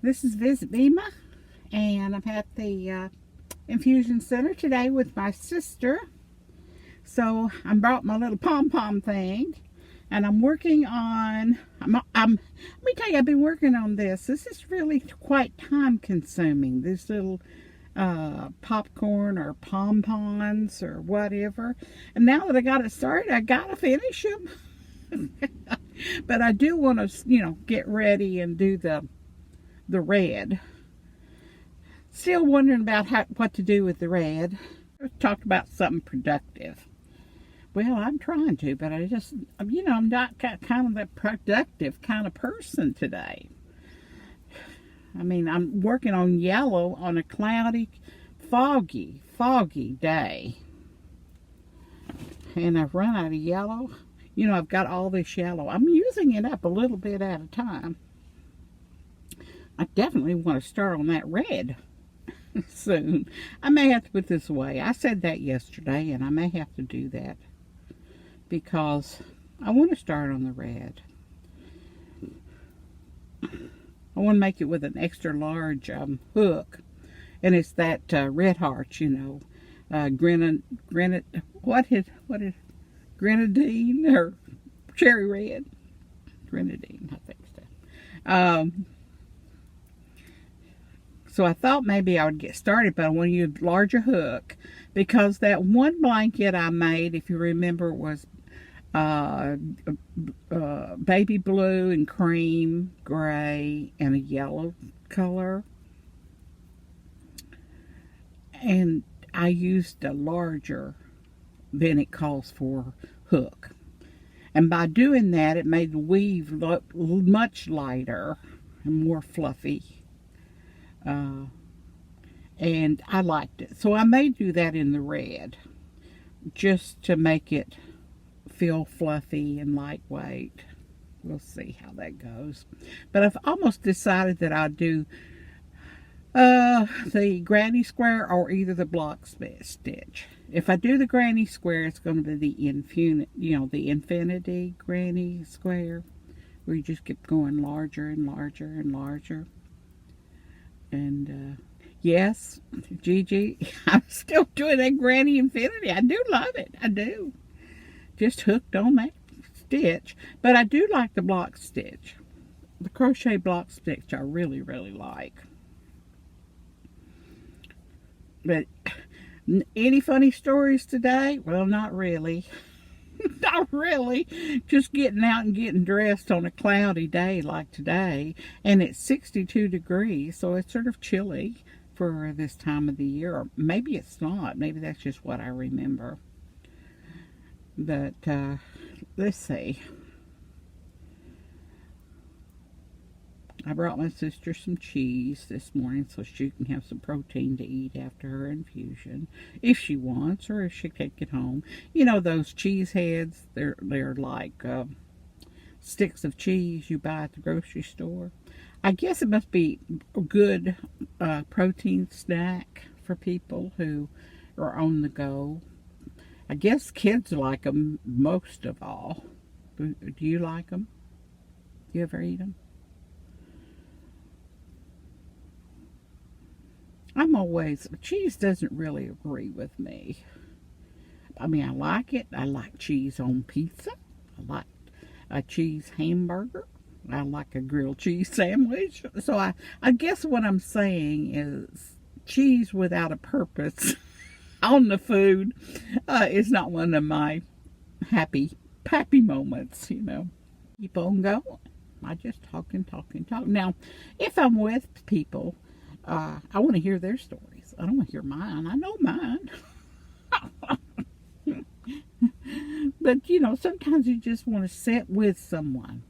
This is Visit Mema, and I'm at the infusion center today with my sister. So I brought my little pom-pom thing, and I'm working on, let me tell you, I've been working on this. This is really quite time consuming. This little popcorn or pom-poms or whatever. And now that I got it started, I gotta finish them. But I do want to, get ready and do the red. Still wondering about what to do with the red. Let's talk about something productive. Well, I'm trying to, but I just, I'm not kind of that productive kind of person today. I mean, I'm working on yellow on a cloudy, foggy day. And I've run out of yellow. I've got all this yellow. I'm using it up a little bit at a time. I definitely want to start on that red soon. I may have to put this away. I said that yesterday, and I may have to do that because I want to start on the red. I want to make it with an extra large hook, and it's that red heart, grenadine or cherry red. Grenadine, I think so. So I thought maybe I would get started, but I want to use a larger hook because that one blanket I made, if you remember, was baby blue and cream, gray, and a yellow color. And I used a larger than it calls for hook. And by doing that, it made the weave look much lighter and more fluffy. And I liked it. So I may do that in the red just to make it feel fluffy and lightweight. We'll see how that goes. But I've almost decided that I'll do the granny square or either the block stitch. If I do the granny square, it's going to be the infinity granny square, where you just keep going larger and larger and larger. And yes, Gigi, I'm still doing that granny infinity. I do love it. I do. Just hooked on that stitch. But I do like the block stitch. The crochet block stitch I really, really like. But any funny stories today? Well, not really. Not really. Just getting out and getting dressed on a cloudy day like today. And it's 62 degrees, so it's sort of chilly for this time of the year. Or maybe it's not. Maybe that's just what I remember. But let's see. I brought my sister some cheese this morning so she can have some protein to eat after her infusion, if she wants, or if she can take it home. Those cheese heads, they're like sticks of cheese you buy at the grocery store. I guess it must be a good protein snack for people who are on the go. I guess kids like them most of all. Do you like them? Do you ever eat them? Cheese doesn't really agree with me. I mean, I like it. I like cheese on pizza. I like a cheese hamburger. I like a grilled cheese sandwich. So I guess what I'm saying is cheese without a purpose on the food is not one of my happy moments, Keep on going. I just talk. Now, if I'm with people, I want to hear their stories. I don't want to hear mine. I know mine. But, sometimes you just want to sit with someone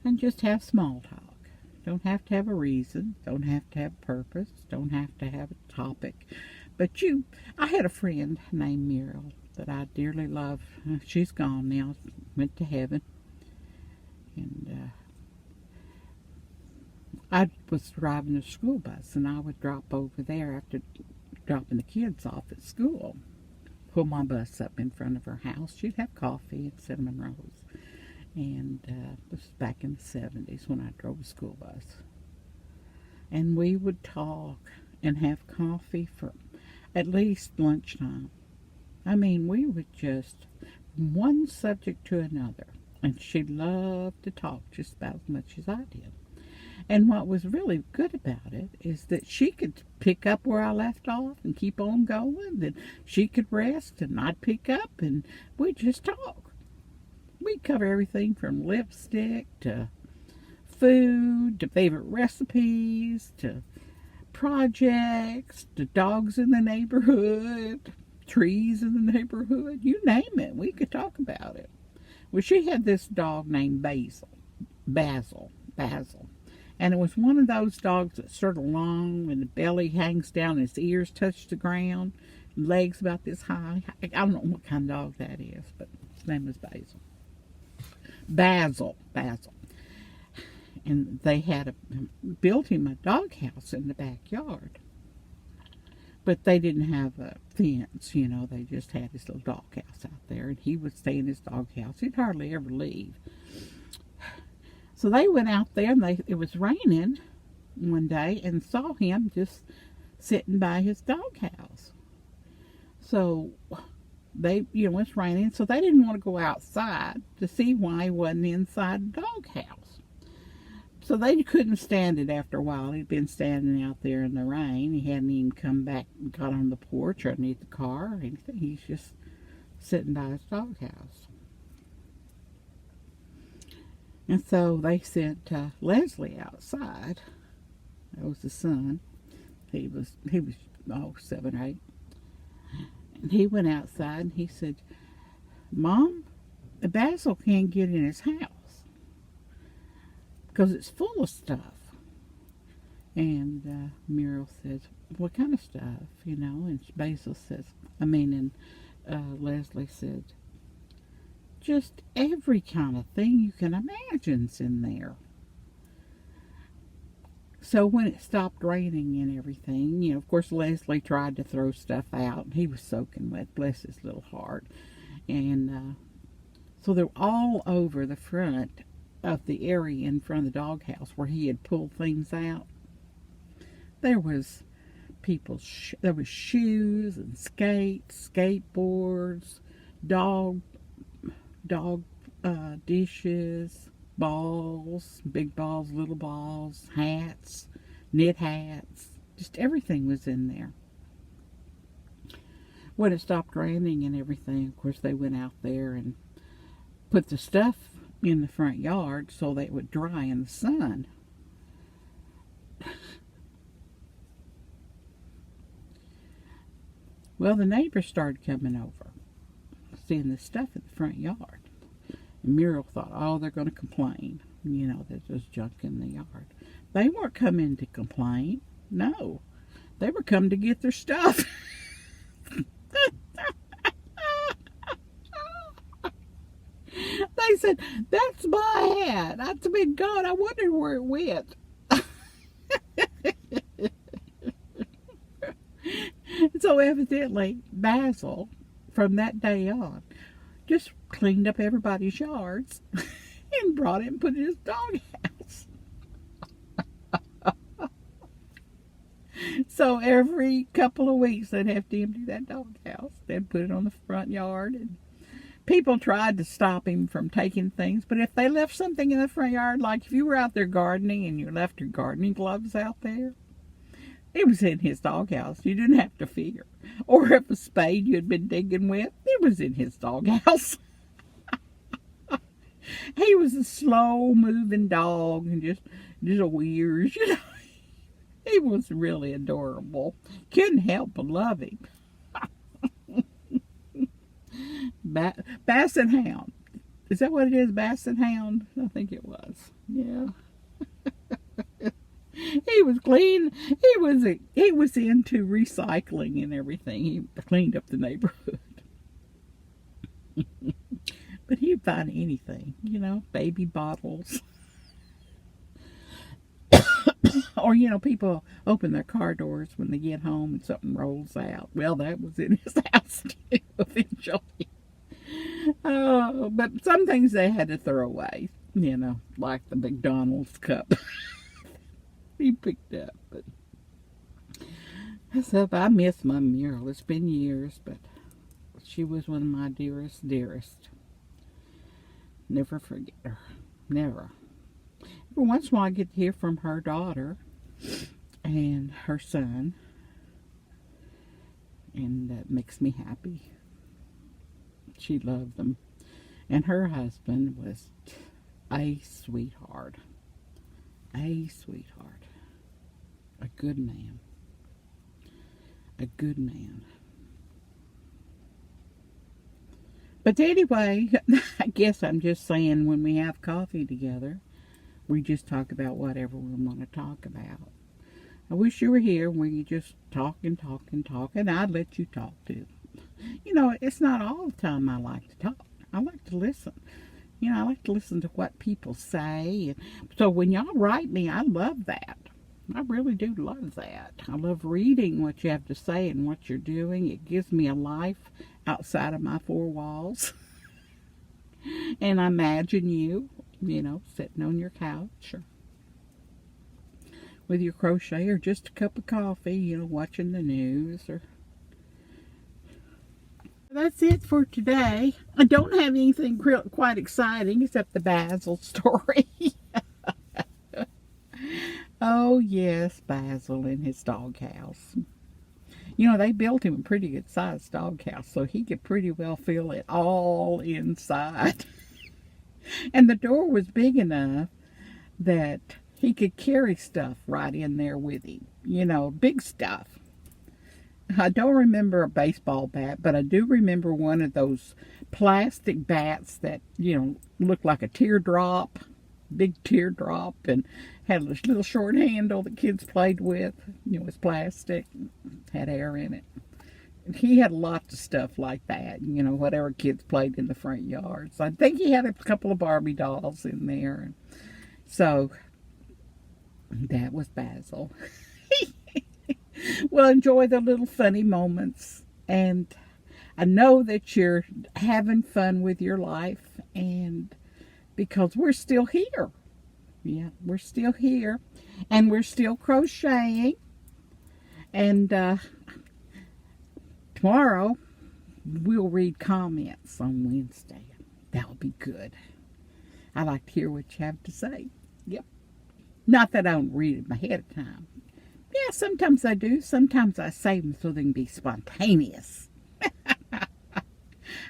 and just have small talk. Don't have to have a reason. Don't have to have a purpose. Don't have to have a topic. But I had a friend named Muriel that I dearly love. She's gone now. Went to heaven. And I was driving a school bus, and I would drop over there after dropping the kids off at school. Pull my bus up in front of her house. She'd have coffee and cinnamon rolls. And this was back in the 70s when I drove a school bus. and we would talk and have coffee for at least lunchtime. I mean, we would just one subject to another, and she loved to talk just about as much as I did. And what was really good about it is that she could pick up where I left off and keep on going. Then she could rest and I'd pick up and we'd just talk. We'd cover everything from lipstick to food to favorite recipes to projects to dogs in the neighborhood, trees in the neighborhood, you name it. We could talk about it. Well, she had this dog named Basil. And it was one of those dogs that's sort of long and the belly hangs down, his ears touch the ground, legs about this high. I don't know what kind of dog that is, but his name was Basil. And they had built him a doghouse in the backyard. But they didn't have a fence, you know, they just had his little doghouse out there, and he would stay in his doghouse. He'd hardly ever leave. So they went out there, and it was raining one day, and saw him just sitting by his doghouse. So it's raining, so they didn't want to go outside to see why he wasn't inside the doghouse. So they couldn't stand it after a while. He'd been standing out there in the rain. He hadn't even come back and got on the porch or underneath the car or anything. He's just sitting by his doghouse. And so they sent Leslie outside. That was the son. He was 7 or 8. And he went outside and he said, "Mom, Basil can't get in his house because it's full of stuff." And Muriel says, "What kind of stuff?" And Leslie said, "Just every kind of thing you can imagine's in there." So when it stopped raining and everything, of course Leslie tried to throw stuff out, and he was soaking wet, bless his little heart. And so they're all over the front of the area in front of the doghouse where he had pulled things out. There was there was shoes and skates, skateboards, dog dishes, balls, big balls, little balls, hats, knit hats, just everything was in there. When it stopped raining and everything, of course they went out there and put the stuff in the front yard so that it would dry in the sun. Well, the neighbors started coming over, seeing the stuff in the front yard. And Muriel thought, oh, they're going to complain, that there's junk in the yard. They weren't coming to complain. No, they were coming to get their stuff. They said, "That's my hat. That's been gone. I wondered where it went." So evidently, Basil, from that day on, just cleaned up everybody's yards and brought it and put it in his doghouse. So every couple of weeks, they'd have to empty that doghouse. They'd put it on the front yard, and people tried to stop him from taking things, but if they left something in the front yard, like if you were out there gardening and you left your gardening gloves out there, it was in his doghouse. You didn't have to fear. Or if a spade you had been digging with, it was in his doghouse. He was a slow-moving dog and just a weird, He was really adorable. Couldn't help but love him. Basset hound. Is that what it is? Basset hound? I think it was. Yeah. He was clean. He was into recycling and everything. He cleaned up the neighborhood. But he'd find anything, baby bottles. Or, people open their car doors when they get home and something rolls out. Well, that was in his house too, eventually. But some things they had to throw away, like the McDonald's cup. he picked up. But so I miss my Muriel. It's been years, but she was one of my dearest. Never forget her. Never. Every once in a while I get to hear from her daughter and her son. And that makes me happy. She loved them. And her husband was a sweetheart. A sweetheart. A good man. A good man. But anyway, I guess I'm just saying when we have coffee together, we just talk about whatever we want to talk about. I wish you were here when you just talk, and I'd let you talk too. You know, it's not all the time I like to talk. I like to listen. You know, I like to listen to what people say. And so when y'all write me, I love that. I really do love that. I love reading what you have to say and what you're doing. It gives me a life outside of my four walls. And I imagine you, you know, sitting on your couch or with your crochet or just a cup of coffee, you know, watching the news. Or that's it for today. I don't have anything quite exciting except the Basil story. Oh yes, Basil in his doghouse. You know, they built him a pretty good sized doghouse, so he could pretty well feel it all inside. And the door was big enough that he could carry stuff right in there with him. You know, big stuff. I don't remember a baseball bat, but I do remember one of those plastic bats that, you know, looked like a teardrop. Big teardrop, and had a little short handle that kids played with. You know, it was plastic, had air in it. And he had lots of stuff like that, you know, whatever kids played in the front yards. I think he had a couple of Barbie dolls in there. So that was Basil. Well, enjoy the little funny moments, and I know that you're having fun with your life, and because we're still here. Yeah, we're still here. And we're still crocheting. And tomorrow, we'll read comments on Wednesday. That'll be good. I like to hear what you have to say. Yep. Not that I don't read them ahead of time. Yeah, sometimes I do. Sometimes I save them so they can be spontaneous.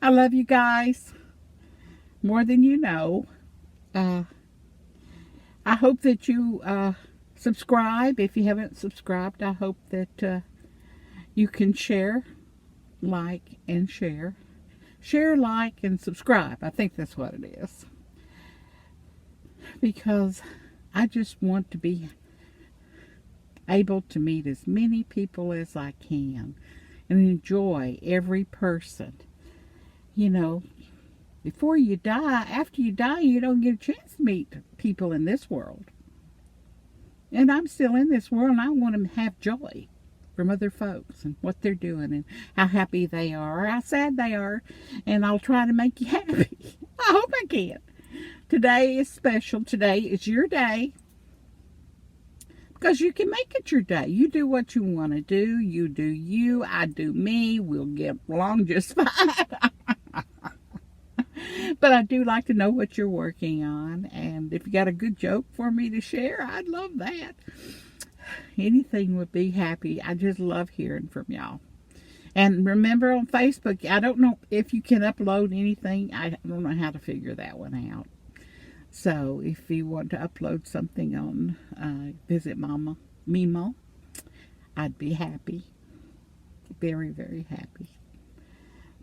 I love you guys. More than you know. I hope that you subscribe. If you haven't subscribed, I hope that you can share, like, and share. Share, like, and subscribe. I think that's what it is. Because I just want to be able to meet as many people as I can and enjoy every person. You know, before you die, after you die, you don't get a chance to meet people in this world. And I'm still in this world, and I want to have joy from other folks and what they're doing and how happy they are or how sad they are. And I'll try to make you happy. I hope I can. Today is special. Today is your day. Because you can make it your day. You do what you want to do. You do you. I do me. We'll get along just fine. But I do like to know what you're working on. And if you got a good joke for me to share, I'd love that. Anything would be happy. I just love hearing from y'all. And remember on Facebook, I don't know if you can upload anything. I don't know how to figure that one out. So if you want to upload something on Visit Mema, I'd be happy. Very, very happy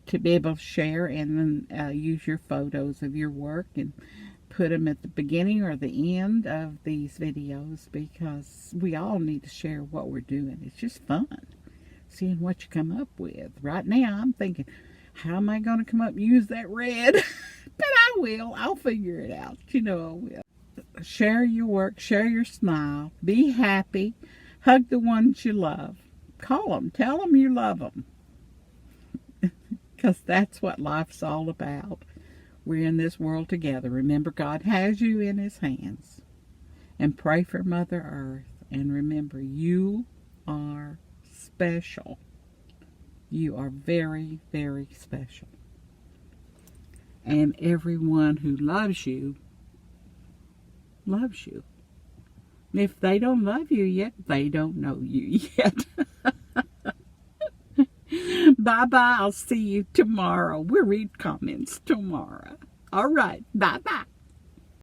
to be able to share and then use your photos of your work and put them at the beginning or the end of these videos, because we all need to share what we're doing. It's just fun seeing what you come up with. Right now I'm thinking, how am I going to come up and use that red? But I will. I'll figure it out. You know I will. Share your work. Share your smile. Be happy. Hug the ones you love. Call them. Tell them you love them. Because that's what life's all about. We're in this world together. Remember, God has you in His hands. And pray for Mother Earth. And remember, you are special. You are very, very special. And everyone who loves you, loves you. If they don't love you yet, they don't know you yet. Bye-bye. I'll see you tomorrow. We'll read comments tomorrow. All right. Bye-bye.